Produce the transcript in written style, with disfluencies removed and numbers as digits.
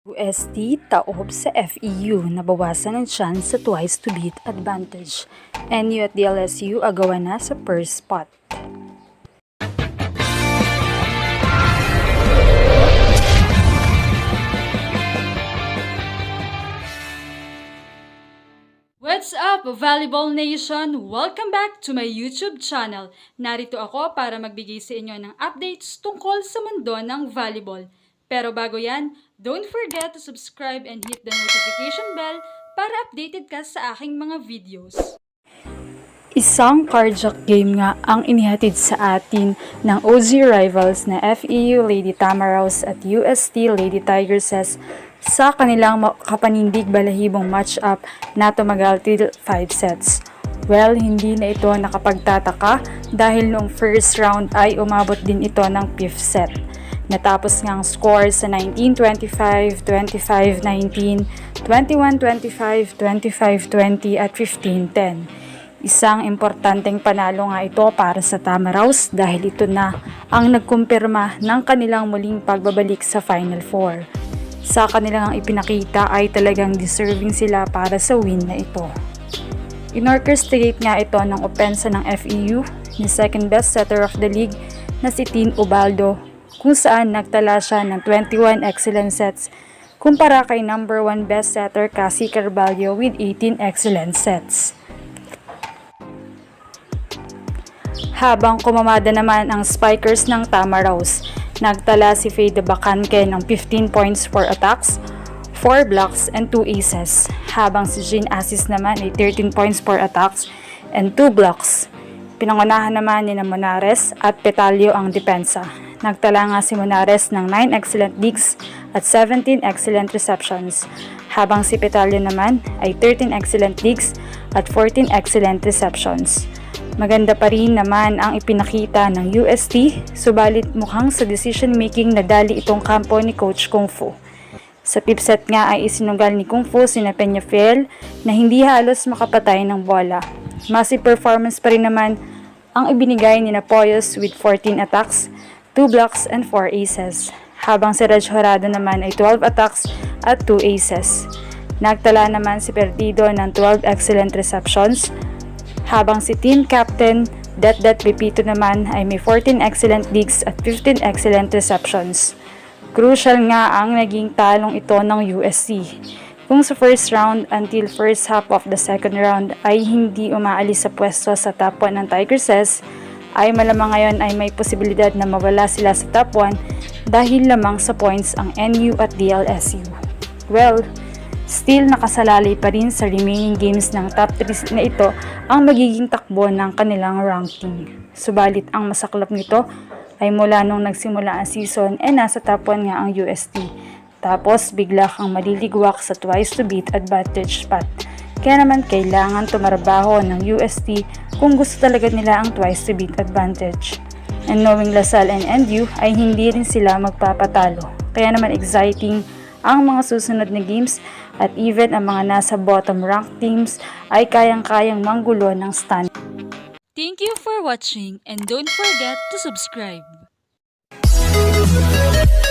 UST taob sa FEU, nabawasan ang chance sa twice to beat advantage. NU at DLSU agawan na sa first spot. What's up, Volleyball Nation? Welcome back to my YouTube channel. Narito ako para magbigay sa inyo ng updates tungkol sa mundo ng volleyball. Pero bago yan, don't forget to subscribe and hit the notification bell para updated ka sa aking mga videos. Isang cardiac game nga ang inihatid sa atin ng OG rivals na FEU Lady Tamaraws at UST Lady Tigresses sa kanilang kapanindig balahibong match-up na tumagal till 5 sets. Well, hindi na ito nakapagtataka dahil noong first round ay umabot din ito ng 5th set. Natapos ngang score sa 19-25, 25-19, 21-25, 25-20 at 15-10. Isang importanteng panalo nga ito para sa Tamaraws dahil ito na ang nagkumpirma ng kanilang muling pagbabalik sa Final Four. Sa kanilang ipinakita ay talagang deserving sila para sa win na ito. In-orchestrate nga ito ng opensa ng FEU, ni second best setter of the league na si Tin Ubaldo, kung saan nagtala siya ng 21 excellent sets kumpara kay number 1 best setter Cassie Carvalho with 18 excellent sets. Habang kumamada naman ang spikers ng Tamaraws, nagtala si Faye de Bacanque ng 15 points for attacks, 4 blocks and 2 aces, habang si Jean Assis naman ay 13 points for attacks and 2 blocks. Pinangunahan naman ni Monares at Petalio ang depensa. Nagtala nga si Monares ng 9 excellent digs at 17 excellent receptions, habang si Petalio naman ay 13 excellent digs at 14 excellent receptions. Maganda pa rin naman ang ipinakita ng UST, subalit mukhang sa decision making nadali itong kampo ni Coach Kung Fu. Sa 5th set nga ay isinugal ni Kung Fu sina Peñafiel na hindi halos makapatay ng bola. Massive performance pa rin naman ang ibinigay ni Napoyos with 14 attacks, 2 blocks and 4 aces, habang si Reg Horado naman ay 12 attacks at 2 aces. Nagtala naman si Perdido ng 12 excellent receptions, habang si team captain Det Pepito naman ay may 14 excellent digs at 15 excellent receptions. Crucial nga ang naging talong ito ng USC. Kung sa first round until first half of the second round ay hindi umaalis sa pwesto sa top 1 ng Tigresses, ay malamang ngayon ay may posibilidad na mawala sila sa top 1 dahil lamang sa points ang NU at DLSU. Well, still nakasalalay pa rin sa remaining games ng top 3 na ito ang magiging takbo ng kanilang ranking. Subalit ang masaklap nito ay mula nung nagsimula ang season ay nasa top 1 nga ang UST. Tapos bigla kang maliligwak sa twice to beat advantage spot. Kaya naman kailangan tumarbaho ng UST kung gusto talaga nila ang twice to beat advantage. And knowing LaSalle and NU ay hindi rin sila magpapatalo. Kaya naman exciting ang mga susunod na games at even ang mga nasa bottom ranked teams ay kayang-kayang manggulo ng stand. Thank you for watching and don't forget to subscribe. We'll be right back.